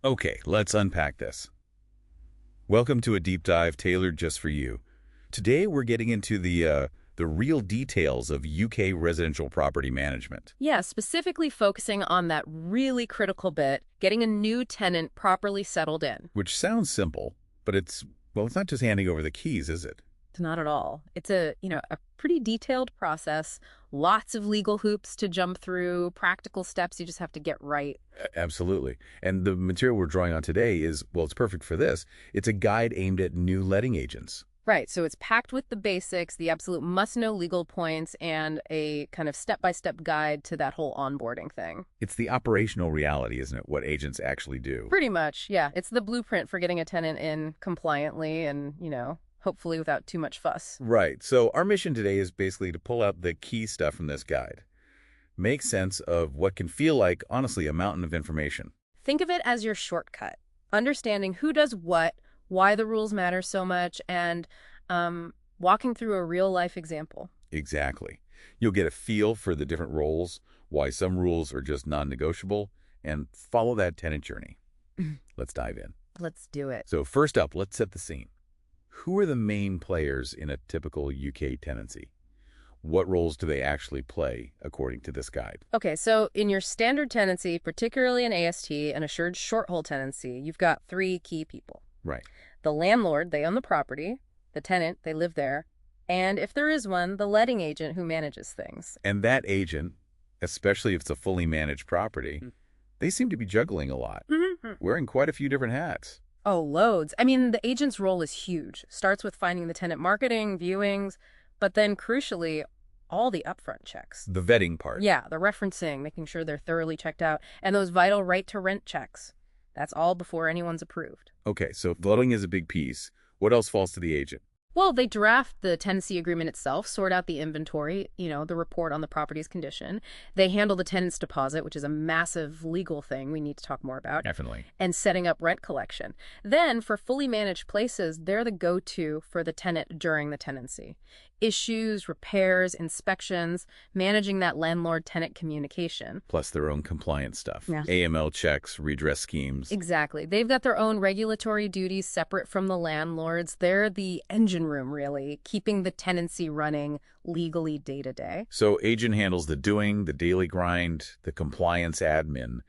Okay, let's unpack this. Welcome to a deep dive tailored just for you. Today we're getting into the real details of UK residential property management. Yeah, specifically focusing on that really critical bit, getting a new tenant properly settled in. Which sounds simple, but it's not just handing over the keys, is it? It's not at all. It's a pretty detailed process, lots of legal hoops to jump through, practical steps you just have to get right. Absolutely. And the material we're drawing on today is, well, it's perfect for this. It's a guide aimed at new letting agents. Right, so it's packed with the basics, the absolute must-know legal points, and a kind of step-by-step guide to that whole onboarding thing. It's the operational reality, isn't it, what agents actually do? Pretty much, yeah. It's the blueprint for getting a tenant in compliantly and, hopefully without too much fuss. Right. So our mission today is basically to pull out the key stuff from this guide. Make sense of what can feel like, honestly, a mountain of information. Think of it as your shortcut. Understanding who does what, why the rules matter so much, and walking through a real-life example. Exactly. You'll get a feel for the different roles, why some rules are just non-negotiable, and follow that tenant journey. Let's dive in. Let's do it. So first up, let's set the scene. Who are the main players in a typical UK tenancy? What roles do they actually play, according to this guide? Okay, so in your standard tenancy, particularly an AST, an assured short-hold tenancy, you've got three key people. Right. The landlord, they own the property. The tenant, they live there. And if there is one, the letting agent who manages things. And that agent, especially if it's a fully managed property, they seem to be juggling a lot, wearing quite a few different hats. Oh, loads. I mean, the agent's role is huge. Starts with finding the tenant marketing, viewings, but then crucially, all the upfront checks. The vetting part. Yeah, the referencing, making sure they're thoroughly checked out, and those vital right-to-rent checks. That's all before anyone's approved. Okay, so voting is a big piece. What else falls to the agent? Well, they draft the tenancy agreement itself, sort out the inventory, the report on the property's condition. They handle the tenant's deposit, which is a massive legal thing we need to talk more about. Definitely. And setting up rent collection. Then, for fully managed places, they're the go-to for the tenant during the tenancy. Issues, repairs, inspections, managing that landlord-tenant communication. Plus their own compliance stuff. Yeah. AML checks, redress schemes. Exactly. They've got their own regulatory duties separate from the landlords. They're the engine room, really, keeping the tenancy running legally day to day. So agent handles the doing, the daily grind, the compliance admin.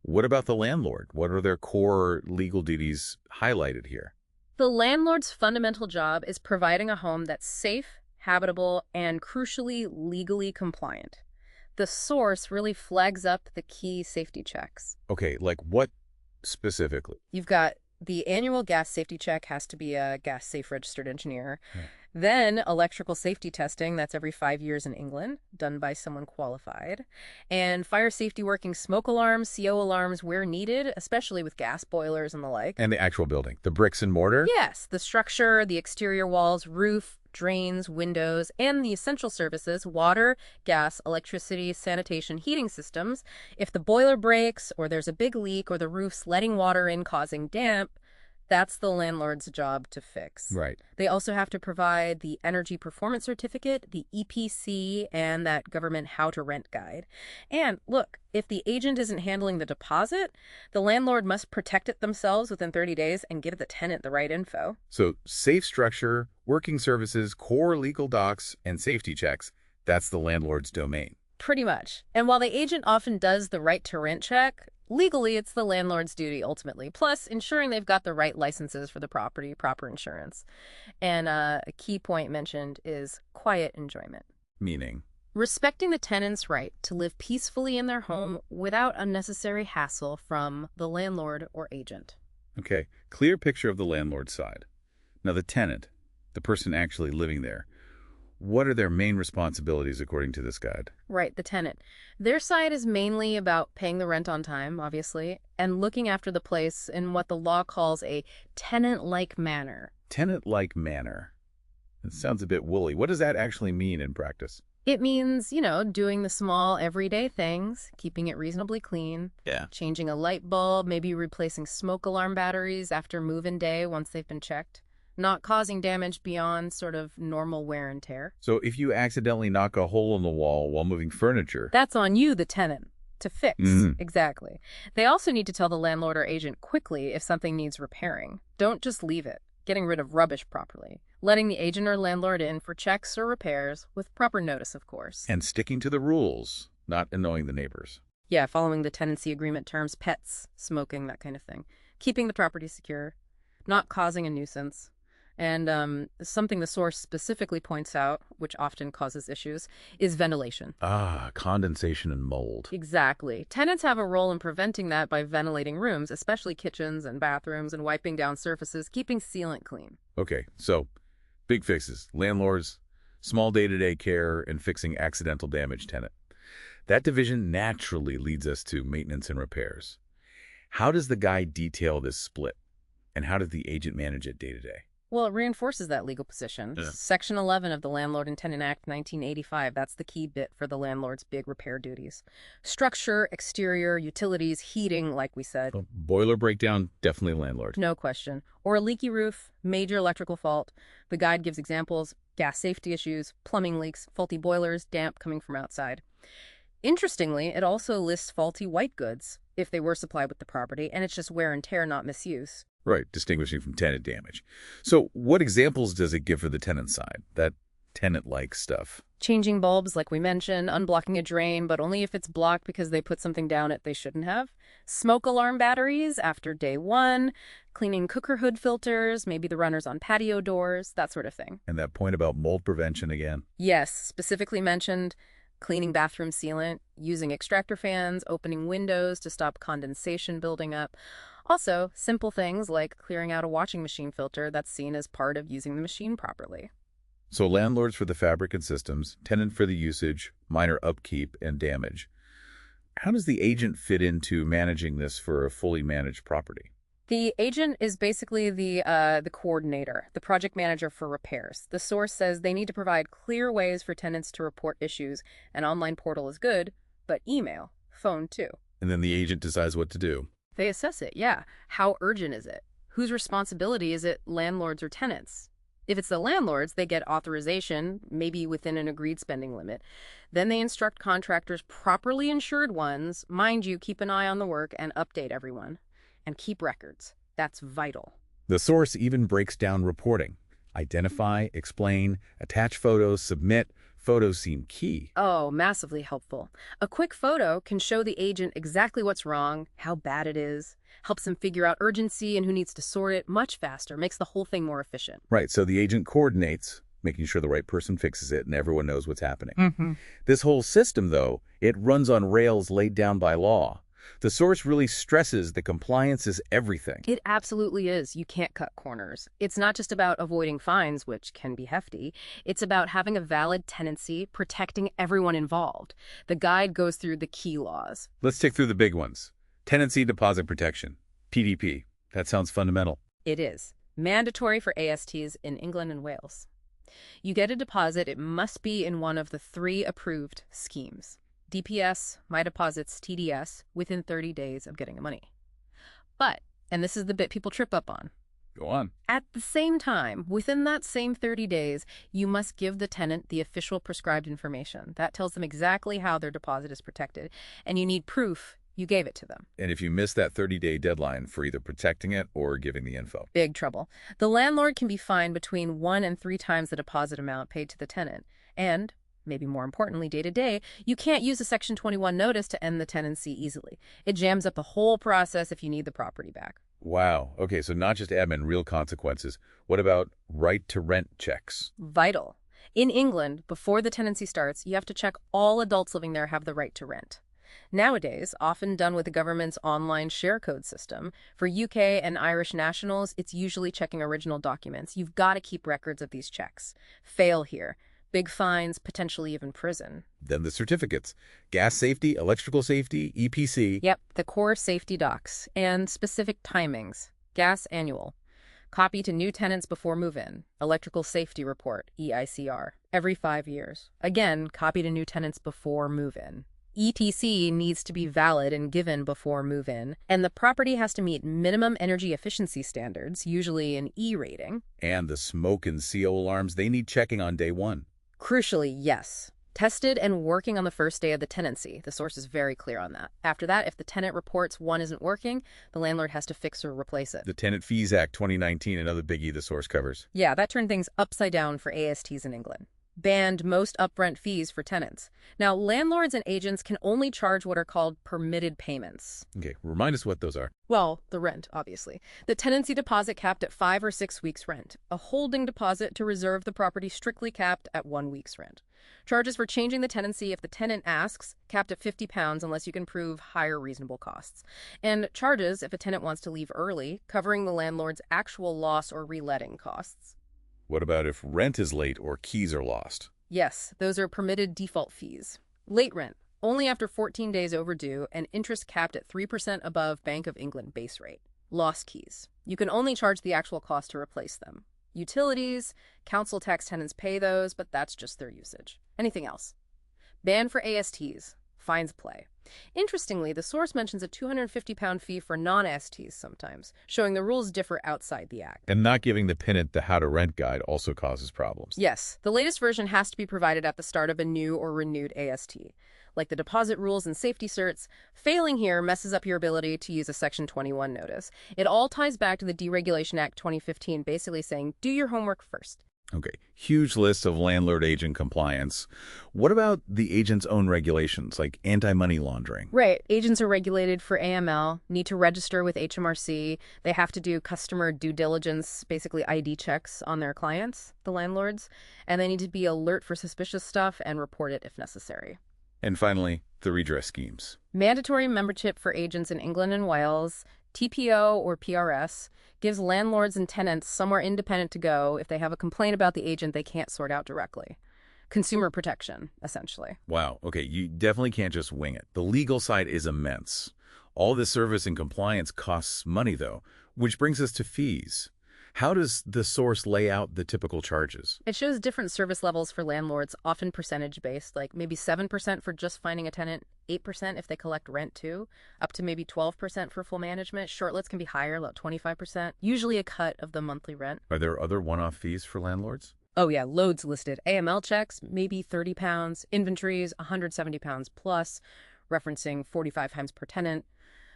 What about the landlord? What are their core legal duties highlighted here? The landlord's fundamental job is providing a home that's safe, habitable, and crucially legally compliant. The source really flags up the key safety checks. Okay, like what specifically? You've got the annual gas safety check has to be a gas safe registered engineer. Yeah. Then electrical safety testing, that's every 5 years in England, done by someone qualified. And fire safety working smoke alarms, CO alarms where needed, especially with gas boilers and the like. And the actual building, the bricks and mortar? Yes, the structure, the exterior walls, roof, drains, windows, and the essential services, water, gas, electricity, sanitation, heating systems. If the boiler breaks or there's a big leak or the roof's letting water in causing damp, that's the landlord's job to fix. Right. They also have to provide the Energy Performance Certificate, the EPC, and that government How to Rent guide. And look, if the agent isn't handling the deposit, the landlord must protect it themselves within 30 days and give the tenant the right info. So safe structure, working services, core legal docs, and safety checks, that's the landlord's domain. Pretty much. And while the agent often does the right to rent check, legally it's the landlord's duty ultimately, plus ensuring they've got the right licenses for the property, proper insurance. And a key point mentioned is quiet enjoyment. Meaning? Respecting the tenant's right to live peacefully in their home without unnecessary hassle from the landlord or agent. Okay, clear picture of the landlord's side. Now the tenant, the person actually living there, what are their main responsibilities according to this guide? Right, the tenant. Their side is mainly about paying the rent on time, obviously, and looking after the place in what the law calls a tenant-like manner. Tenant-like manner. It sounds a bit woolly. What does that actually mean in practice? It means, doing the small everyday things, keeping it reasonably clean, Yeah. changing a light bulb, maybe replacing smoke alarm batteries after move-in day once they've been checked. Not causing damage beyond sort of normal wear and tear. So if you accidentally knock a hole in the wall while moving furniture, That's on you, the tenant. To fix, exactly. They also need to tell the landlord or agent quickly if something needs repairing. Don't just leave it. Getting rid of rubbish properly. Letting the agent or landlord in for checks or repairs, with proper notice, of course. And sticking to the rules, not annoying the neighbors. Yeah, following the tenancy agreement terms, pets, smoking, that kind of thing. Keeping the property secure, not causing a nuisance. And something the source specifically points out, which often causes issues, is ventilation. Ah, condensation and mold. Exactly. Tenants have a role in preventing that by ventilating rooms, especially kitchens and bathrooms, and wiping down surfaces, keeping sealant clean. Okay, so big fixes. Landlords, small day-to-day care, and fixing accidental damage tenant. That division naturally leads us to maintenance and repairs. How does the guide detail this split? And how does the agent manage it day to day? Well, it reinforces that legal position. Yeah. Section 11 of the Landlord and Tenant Act 1985, that's the key bit for the landlord's big repair duties. Structure, exterior, utilities, heating, like we said. Boiler breakdown, definitely landlord. No question. Or a leaky roof, major electrical fault. The guide gives examples: gas safety issues, plumbing leaks, faulty boilers, damp coming from outside. Interestingly, it also lists faulty white goods, if they were supplied with the property, and it's just wear and tear, not misuse. Right, distinguishing from tenant damage. So what examples does it give for the tenant side? That tenant-like stuff. Changing bulbs, like we mentioned, unblocking a drain, but only if it's blocked because they put something down it they shouldn't have. Smoke alarm batteries after day one. Cleaning cooker hood filters, maybe the runners on patio doors, that sort of thing. And that point about mold prevention again. Yes, specifically mentioned cleaning bathroom sealant, using extractor fans, opening windows to stop condensation building up. Also, simple things like clearing out a washing machine filter that's seen as part of using the machine properly. So landlords for the fabric and systems, tenant for the usage, minor upkeep, and damage. How does the agent fit into managing this for a fully managed property? The agent is basically the coordinator, the project manager for repairs. The source says they need to provide clear ways for tenants to report issues. An online portal is good, but email, phone too. And then the agent decides what to do. They assess it, yeah. How urgent is it? Whose responsibility is it, landlords or tenants? If it's the landlords, they get authorization, maybe within an agreed spending limit. Then they instruct contractors, properly insured ones, mind you, keep an eye on the work and update everyone. And keep records. That's vital. The source even breaks down reporting. Identify, explain, attach photos, submit. Photos seem key. Oh, massively helpful. A quick photo can show the agent exactly what's wrong, how bad it is, helps them figure out urgency and who needs to sort it much faster, makes the whole thing more efficient. Right, so the agent coordinates, making sure the right person fixes it and everyone knows what's happening. This whole system, though, it runs on rails laid down by law. The source really stresses that compliance is everything. It absolutely is. You can't cut corners. It's not just about avoiding fines, which can be hefty. It's about having a valid tenancy, protecting everyone involved. The guide goes through the key laws. Let's tick through the big ones. Tenancy Deposit Protection, PDP. That sounds fundamental. It is. Mandatory for ASTs in England and Wales. You get a deposit. It must be in one of the 3 approved schemes: DPS, My Deposits, TDS, within 30 days of getting the money. But, and this is the bit people trip up on, Go on. at the same time, within that same 30 days, you must give the tenant the official prescribed information. That tells them exactly how their deposit is protected, and you need proof you gave it to them. And if you miss that 30-day deadline for either protecting it or giving the info. Big trouble. The landlord can be fined between 1 and 3 times the deposit amount paid to the tenant. And, maybe more importantly, day to day, you can't use a Section 21 notice to end the tenancy easily. It jams up the whole process if you need the property back. Wow. Okay, so not just admin, real consequences. What about right-to-rent checks? Vital. In England, before the tenancy starts, you have to check all adults living there have the right to rent. Nowadays, often done with the government's online share code system, for UK and Irish nationals, it's usually checking original documents. You've got to keep records of these checks. Fail here. Big fines, potentially even prison. Then the certificates. Gas safety, electrical safety, EPC. Yep, the core safety docs and specific timings. Gas annual. Copy to new tenants before move-in. Electrical safety report, EICR, every 5 years. Again, copy to new tenants before move-in. ETC needs to be valid and given before move-in, and the property has to meet minimum energy efficiency standards, usually an E rating. And the smoke and CO alarms, they need checking on day one. Crucially, yes. Tested and working on the first day of the tenancy. The source is very clear on that. After that, if the tenant reports one isn't working, the landlord has to fix or replace it. The Tenant Fees Act 2019, another biggie the source covers. Yeah, that turned things upside down for ASTs in England. Banned most upfront fees for tenants. Now, landlords and agents can only charge what are called permitted payments. Okay, remind us what those are. Well, the rent, obviously. The tenancy deposit capped at 5 or 6 weeks' rent. A holding deposit to reserve the property strictly capped at 1 week's rent. Charges for changing the tenancy if the tenant asks, capped at £50 unless you can prove higher reasonable costs. And charges if a tenant wants to leave early, covering the landlord's actual loss or reletting costs. What about if rent is late or keys are lost? Yes, those are permitted default fees. Late rent, only after 14 days overdue, and interest capped at 3% above Bank of England base rate. Lost keys. You can only charge the actual cost to replace them. Utilities, council tax tenants pay those, but that's just their usage. Anything else? Ban for ASTs. Fines play. Interestingly, the source mentions a £250 fee for non-ASTs sometimes, showing the rules differ outside the Act. And not giving the tenant the how to rent guide also causes problems. Yes, the latest version has to be provided at the start of a new or renewed AST. Like the deposit rules and safety certs, failing here messes up your ability to use a Section 21 notice. It all ties back to the Deregulation Act 2015, basically saying, do your homework first. Okay, huge list of landlord-agent compliance. What about the agent's own regulations, like anti-money laundering? Right. Agents are regulated for AML, need to register with HMRC. They have to do customer due diligence, basically ID checks on their clients, the landlords. And they need to be alert for suspicious stuff and report it if necessary. And finally, the redress schemes. Mandatory membership for agents in England and Wales, TPO or PRS, gives landlords and tenants somewhere independent to go if they have a complaint about the agent they can't sort out directly. Consumer protection, essentially. Wow, okay, you definitely can't just wing it. The legal side is immense. All this service and compliance costs money, though, which brings us to fees. How does the source lay out the typical charges? It shows different service levels for landlords, often percentage-based, like maybe 7% for just finding a tenant, 8% if they collect rent too, up to maybe 12% for full management. Shortlets can be higher, about 25%, usually a cut of the monthly rent. Are there other one-off fees for landlords? Oh yeah, loads listed. AML checks, maybe £30, inventories, £170 plus, referencing 45 times per tenant,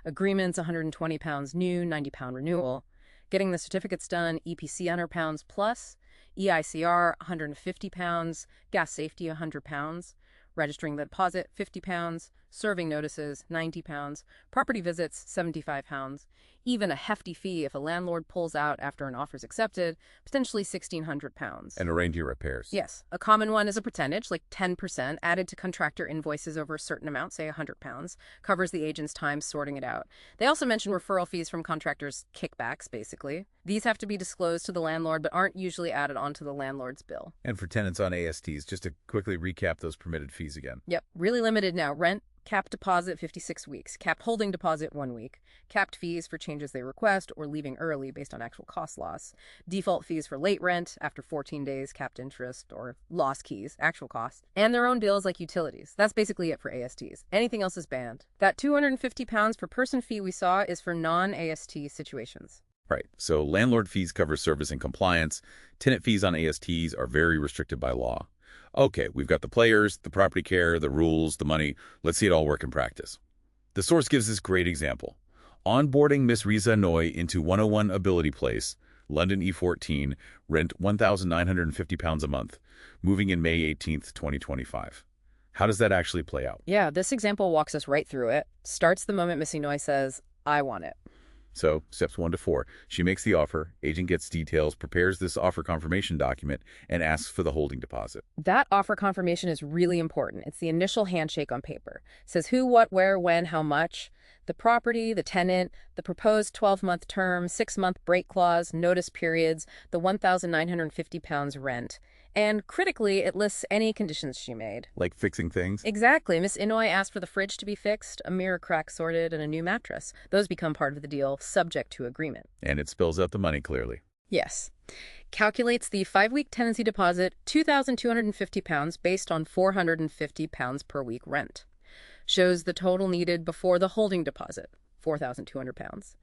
agreements, £120 new, £90 renewal. Getting the certificates done, EPC £100 plus, EICR £150, gas safety £100, registering the deposit £50, serving notices £90, property visits £75, even a hefty fee if a landlord pulls out after an offer is accepted, potentially £1,600. And arranging repairs. Yes. A common one is a percentage, like 10%, added to contractor invoices over a certain amount, say £100, covers the agent's time sorting it out. They also mention referral fees from contractors' kickbacks, basically. These have to be disclosed to the landlord, but aren't usually added onto the landlord's bill. And for tenants on ASTs, just to quickly recap those permitted fees again. Yep. Really limited now. Rent, capped deposit 56 weeks, capped holding deposit 1 week, capped fees for changes they request or leaving early based on actual cost loss, default fees for late rent after 14 days, capped interest or lost keys, actual costs, and their own bills like utilities. That's basically it for ASTs. Anything else is banned. That £250 per person fee we saw is for non-AST situations. Right. So landlord fees cover service and compliance. Tenant fees on ASTs are very restricted by law. Okay, we've got the players, the property care, the rules, the money. Let's see it all work in practice. The source gives this great example. Onboarding Miss Riza Noy into 101 Ability Place, London E14, rent £1,950 a month, moving in May 18th, 2025. How does that actually play out? Yeah, this example walks us right through it. Starts the moment Missy Noy says, I want it. So, steps 1 to 4. She makes the offer, agent gets details, prepares this offer confirmation document, and asks for the holding deposit. That offer confirmation is really important. It's the initial handshake on paper. It says who, what, where, when, how much, the property, the tenant, the proposed 12-month term, 6-month break clause, notice periods, the £1,950 rent. And critically, it lists any conditions she made. Like fixing things? Exactly. Miss Inouye asked for the fridge to be fixed, a mirror crack sorted, and a new mattress. Those become part of the deal, subject to agreement. And it spells out the money clearly. Yes. Calculates the 5-week tenancy deposit, £2,250 based on £450 per week rent. Shows the total needed before the holding deposit, £4,200.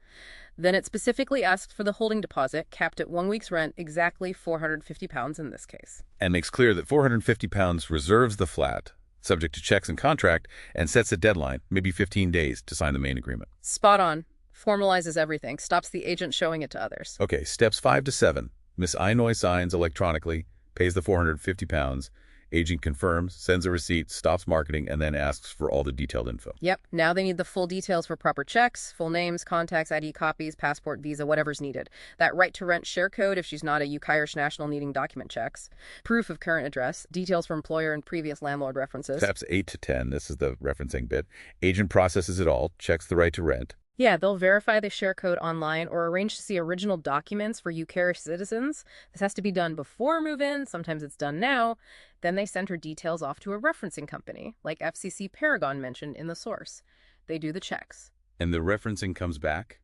Then it specifically asks for the holding deposit, capped at 1 week's rent, exactly £450 in this case. And makes clear that £450 reserves the flat, subject to checks and contract, and sets a deadline, maybe 15 days, to sign the main agreement. Spot on. Formalizes everything, stops the agent showing it to others. Okay, steps 5 to 7. Miss Inoy signs electronically, pays the £450. Agent confirms, sends a receipt, stops marketing, and then asks for all the detailed info. Yep, now they need the full details for proper checks, full names, contacts, ID copies, passport, visa, whatever's needed. That right-to-rent share code if she's not a UK Irish national needing document checks. Proof of current address, details for employer and previous landlord references. Steps 8 to 10, this is the referencing bit. Agent processes it all, checks the right to rent. Yeah, they'll verify the share code online or arrange to see original documents for UK citizens. This has to be done before move-in. Sometimes it's done now. Then they send her details off to a referencing company, like FCC Paragon mentioned in the source. They do the checks. And the referencing comes back?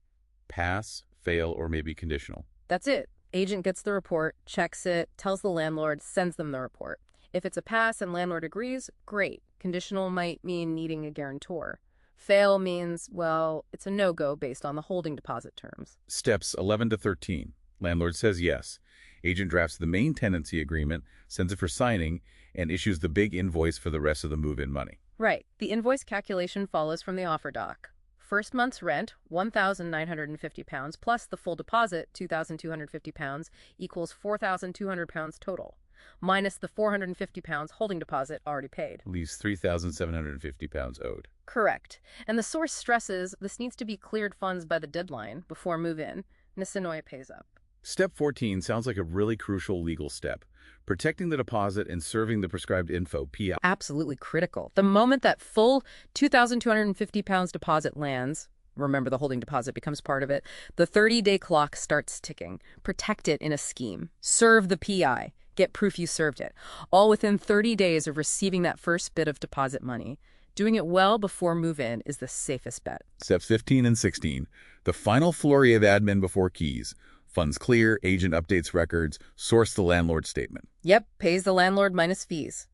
Pass, fail, or maybe conditional. That's it. Agent gets the report, checks it, tells the landlord, sends them the report. If it's a pass and landlord agrees, great. Conditional might mean needing a guarantor. Fail means, well, it's a no-go based on the holding deposit terms. Steps 11 to 13. Landlord says yes. Agent drafts the main tenancy agreement, sends it for signing, and issues the big invoice for the rest of the move-in money. Right. The invoice calculation follows from the offer doc. First month's rent, £1,950, plus the full deposit, £2,250, equals £4,200 total, minus the £450 holding deposit already paid. Leaves £3,750 owed. Correct. And the source stresses this needs to be cleared funds by the deadline before move-in. Nisinoya pays up. Step 14 sounds like a really crucial legal step. Protecting the deposit and serving the prescribed info, PI. Absolutely critical. The moment that full £2,250 deposit lands, remember the holding deposit becomes part of it, the 30-day clock starts ticking. Protect it in a scheme. Serve the PI. Get proof you served it. All within 30 days of receiving that first bit of deposit money. Doing it well before move-in is the safest bet. Steps 15 and 16. The final flurry of admin before keys. Funds clear, agent updates records, source the landlord statement. Yep, pays the landlord minus fees.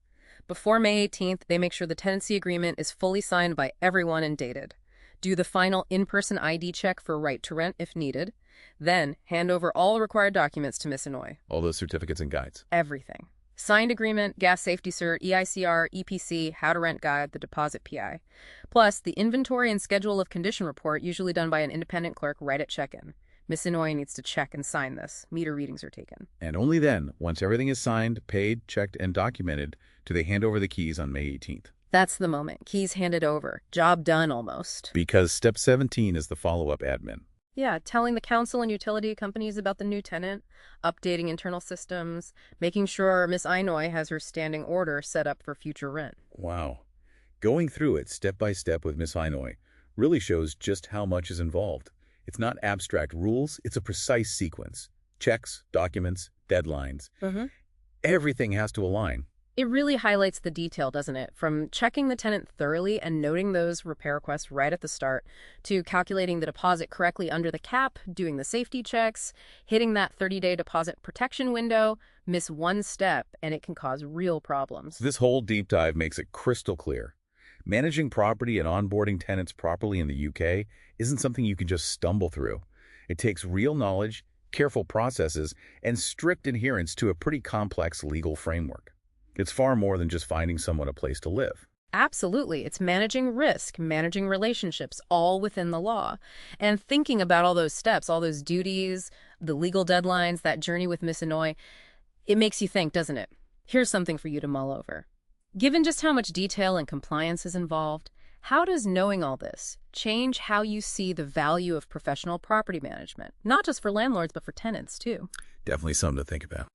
Before May 18th, they make sure the tenancy agreement is fully signed by everyone and dated. Do the final in-person ID check for right to rent if needed. Then hand over all required documents to Miss Inoy. All those certificates and guides. Everything. Signed agreement, gas safety cert, EICR, EPC, how to rent guide, the deposit PI. Plus, the inventory and schedule of condition report, usually done by an independent clerk right at check-in. Miss Inoy needs to check and sign this. Meter readings are taken. And only then, once everything is signed, paid, checked, and documented, do they hand over the keys on May 18th. That's the moment. Keys handed over. Job done almost. Because step 17 is the follow-up admin. Yeah, telling the council and utility companies about the new tenant, updating internal systems, making sure Miss Inoy has her standing order set up for future rent. Wow. Going through it step by step with Miss Inoy really shows just how much is involved. It's not abstract rules, it's a precise sequence. Checks, documents, deadlines. Everything has to align. It really highlights the detail, doesn't it? From checking the tenant thoroughly and noting those repair requests right at the start, to calculating the deposit correctly under the cap, doing the safety checks, hitting that 30-day deposit protection window. Miss one step and it can cause real problems. This whole deep dive makes it crystal clear. Managing property and onboarding tenants properly in the UK isn't something you can just stumble through. It takes real knowledge, careful processes, and strict adherence to a pretty complex legal framework. It's far more than just finding someone a place to live. Absolutely. It's managing risk, managing relationships, all within the law. And thinking about all those steps, all those duties, the legal deadlines, that journey with Miss Inoy, it makes you think, doesn't it? Here's something for you to mull over. Given just how much detail and compliance is involved, how does knowing all this change how you see the value of professional property management? Not just for landlords, but for tenants, too. Definitely something to think about.